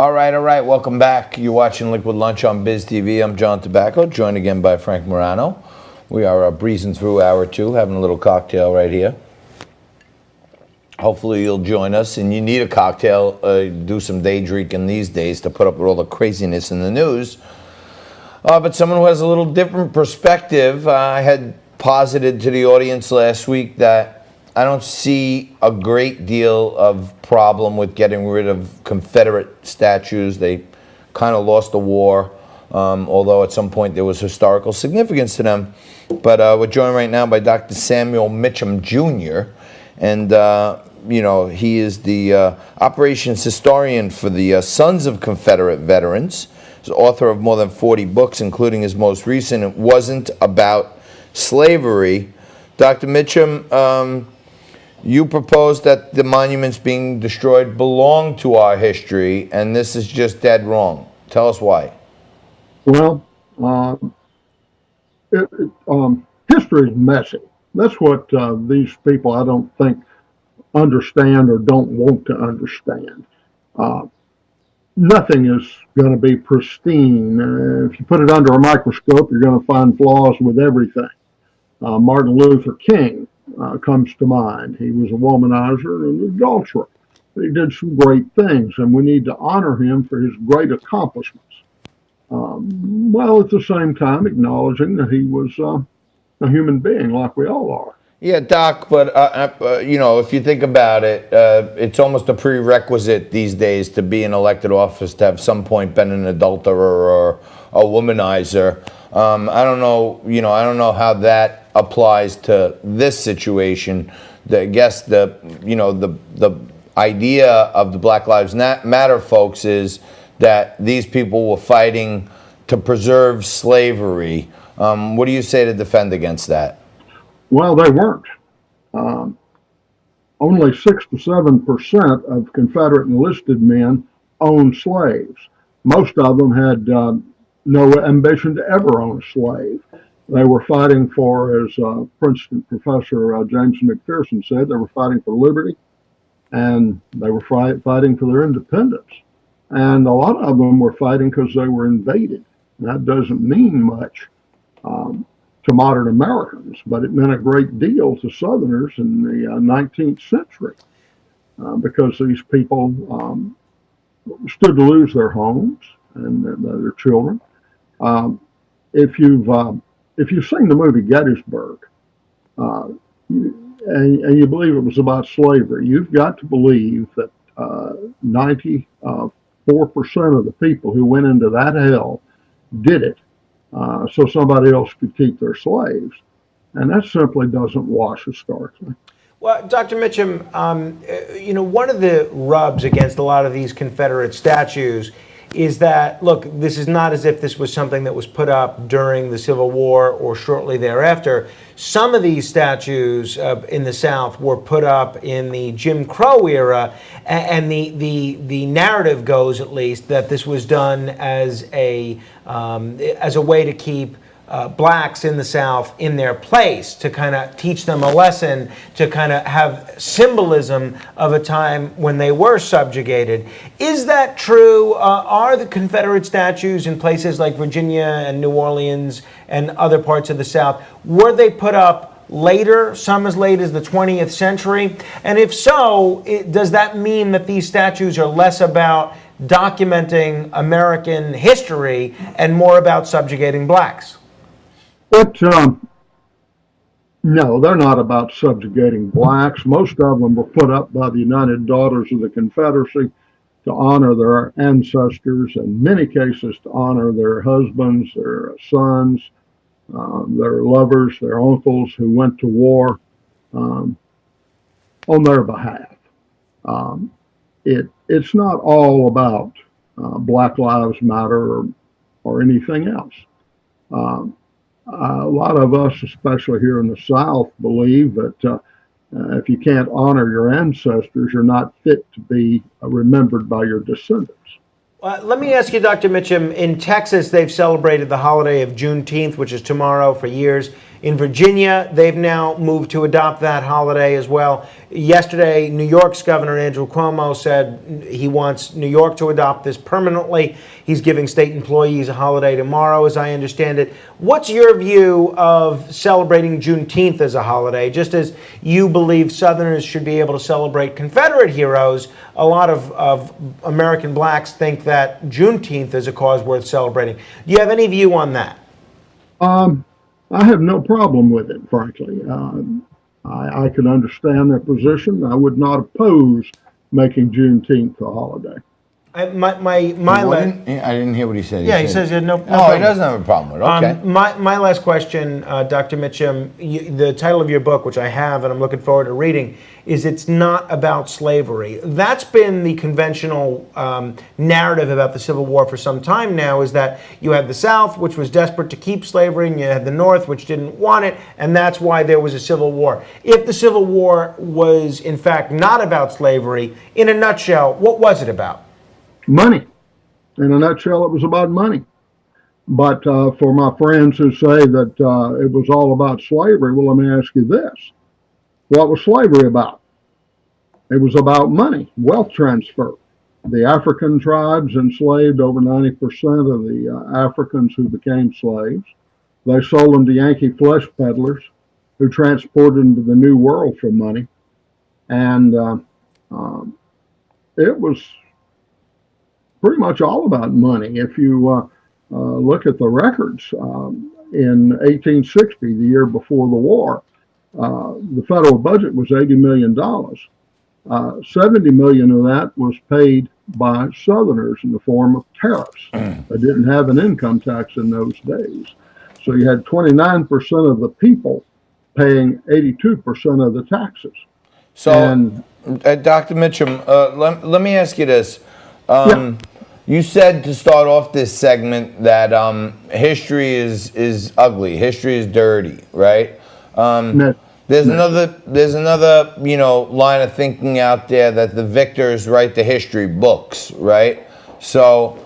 All right, all right. Welcome back. You're watching Liquid Lunch on Biz TV. I'm John Tobacco, joined again by Frank Morano. We are breezing through hour two, having a little cocktail right here. Hopefully you'll join us, and you need a cocktail, do some day drinking these days to put up with all the craziness in the news. But someone who has a little different perspective, I had posited to the audience last week that I don't see a great deal of problem with getting rid of Confederate statues. They kind of lost the war, although at some point there was historical significance to them. But we're joined right now by Dr. Samuel Mitcham Jr., and he is the operations historian for the Sons of Confederate Veterans. He's author of more than 40 books, including his most recent, It Wasn't About Slavery. Dr. Mitcham, you propose that the monuments being destroyed belong to our history, and this is just dead wrong. Tell us why. Well, history is messy. That's what these people, I don't think, understand or don't want to understand. Nothing is going to be pristine. If you put it under a microscope, you're going to find flaws with everything. Martin Luther King comes to mind. He was a womanizer and an adulterer. But he did some great things, and we need to honor him for his great accomplishments. While at the same time acknowledging that he was a human being like we all are. Yeah, Doc, but if you think about it, it's almost a prerequisite these days to be in elected office to have some point been an adulterer or a womanizer. I don't know how that applies to this situation. I guess the idea of the Black Lives Matter folks is that these people were fighting to preserve slavery. What do you say to defend against that? Well, they weren't. Only 6 to 7% of Confederate enlisted men owned slaves. Most of them had no ambition to ever own a slave. They were fighting for, as Princeton professor James McPherson said, they were fighting for liberty, and they were fighting for their independence. And a lot of them were fighting because they were invaded. That doesn't mean much to modern Americans, but it meant a great deal to Southerners in the 19th century because these people stood to lose their homes and their children. If you've seen the movie Gettysburg and you believe it was about slavery, you've got to believe that 94% of the people who went into that hell did it so somebody else could keep their slaves. And that simply doesn't wash historically. Well, Dr. Mitcham, one of the rubs against a lot of these Confederate statues is that, look, this is not as if this was something that was put up during the Civil War or shortly thereafter. Some of these statues in the South were put up in the Jim Crow era, and the narrative goes, at least, that this was done as a way to keep blacks in the South in their place, to kind of teach them a lesson, to kind of have symbolism of a time when they were subjugated. Is that true? Are the Confederate statues in places like Virginia and New Orleans and other parts of the South, were they put up later, some as late as the 20th century? And if so, does that mean that these statues are less about documenting American history and more about subjugating blacks? No, they're not about subjugating blacks. Most of them were put up by the United Daughters of the Confederacy to honor their ancestors, in many cases to honor their husbands, their sons, their lovers, their uncles who went to war on their behalf. It's not all about Black Lives Matter or anything else. A lot of us, especially here in the South, believe that if you can't honor your ancestors, you're not fit to be remembered by your descendants. Let me ask you, Dr. Mitcham, in Texas, they've celebrated the holiday of Juneteenth, which is tomorrow, for years. In Virginia, they've now moved to adopt that holiday as well. Yesterday, New York's Governor Andrew Cuomo said he wants New York to adopt this permanently. He's giving state employees a holiday tomorrow, as I understand it. What's your view of celebrating Juneteenth as a holiday? Just as you believe Southerners should be able to celebrate Confederate heroes, a lot of American blacks think that Juneteenth is a cause worth celebrating. Do you have any view on that? I have no problem with it, frankly. I can understand their position. I would not oppose making Juneteenth a holiday. I didn't hear what he said. Yeah, he says he had no Oh, problem. he doesn't have a problem with it. Okay. My last question, Dr. Mitcham, the title of your book, which I have and I'm looking forward to reading, is It's Not About Slavery. That's been the conventional narrative about the Civil War for some time now, is that you had the South, which was desperate to keep slavery, and you had the North, which didn't want it, and that's why there was a Civil War. If the Civil War was, in fact, not about slavery, in a nutshell, what was it about? Money. In a nutshell, it was about money. But for my friends who say that it was all about slavery, well, let me ask you this. What was slavery about? It was about money, wealth transfer. The African tribes enslaved over 90% of the Africans who became slaves. They sold them to Yankee flesh peddlers who transported them to the New World for money. And it was pretty much all about money. If you look at the records, in 1860, the year before the war, the federal budget was $80 million. 70 million of that was paid by Southerners in the form of tariffs. They didn't have an income tax in those days. So you had 29% of the people paying 82% of the taxes. So, Dr. Mitcham, let me ask you this. Yeah. You said to start off this segment that history is ugly, history is dirty, right? There's another line of thinking out there that the victors write the history books, right? So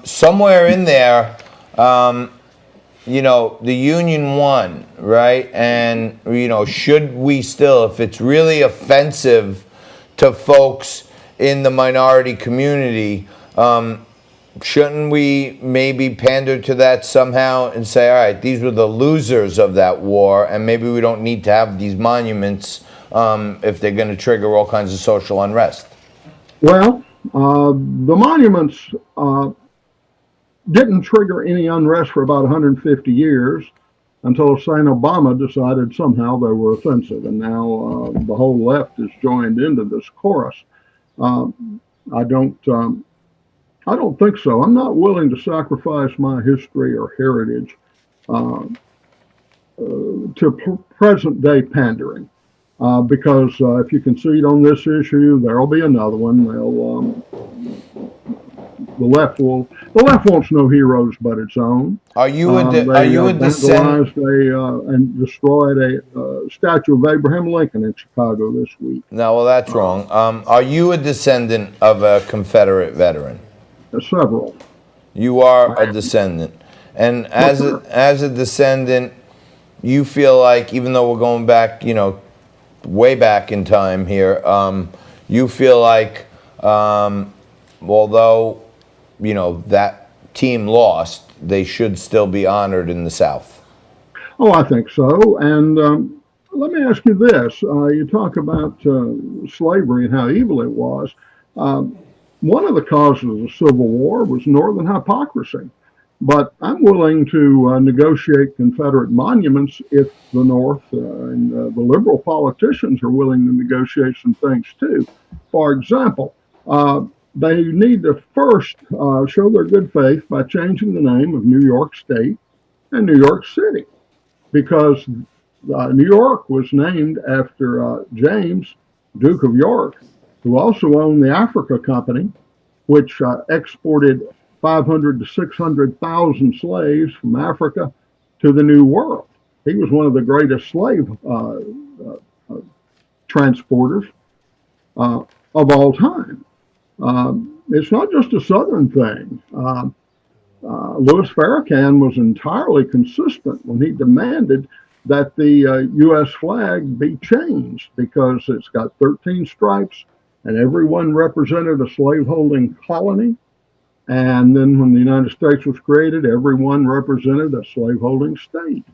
somewhere in there, the Union won, right? And should we still, if it's really offensive to folks in the minority community, shouldn't we maybe pander to that somehow and say, all right, these were the losers of that war, and maybe we don't need to have these monuments if they're going to trigger all kinds of social unrest? Well, the monuments didn't trigger any unrest for about 150 years until St. Obama decided somehow they were offensive, and now the whole left is joined into this chorus. I don't think so. I'm not willing to sacrifice my history or heritage to present day pandering, because if you concede on this issue, there'll be another one. The left wants no heroes but its own. Are you a descendant? And destroyed a statue of Abraham Lincoln in Chicago this week. No, well, that's wrong. Are you a descendant of a Confederate veteran? Several. You are a descendant, and as a descendant, you feel like, even though we're going back, way back in time here, you feel like, although that team lost, they should still be honored in the South. Oh, I think so. And let me ask you this: you talk about slavery and how evil it was. One of the causes of the Civil War was Northern hypocrisy. But I'm willing to negotiate Confederate monuments if the North and the liberal politicians are willing to negotiate some things too. For example, they need to first show their good faith by changing the name of New York State and New York City, because New York was named after James, Duke of York, who also owned the Africa Company, which exported 500 to 600,000 slaves from Africa to the New World. He was one of the greatest slave transporters of all time. It's not just a Southern thing. Louis Farrakhan was entirely consistent when he demanded that the U.S. flag be changed because it's got 13 stripes and every one represented a slaveholding colony. And then when the United States was created, every one represented a slaveholding state.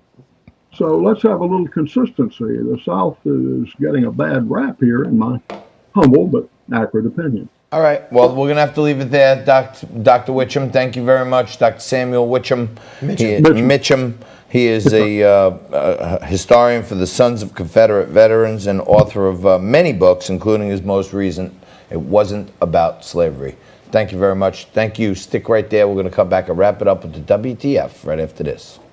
So let's have a little consistency. The South is getting a bad rap here, in my humble but accurate opinion. All right. Well, we're going to have to leave it there. Dr. Mitcham, thank you very much. Dr. Samuel Mitcham. Mitcham. He is a historian for the Sons of Confederate Veterans and author of many books, including his most recent, It Wasn't About Slavery. Thank you very much. Thank you. Stick right there. We're going to come back and wrap it up with the WTF right after this.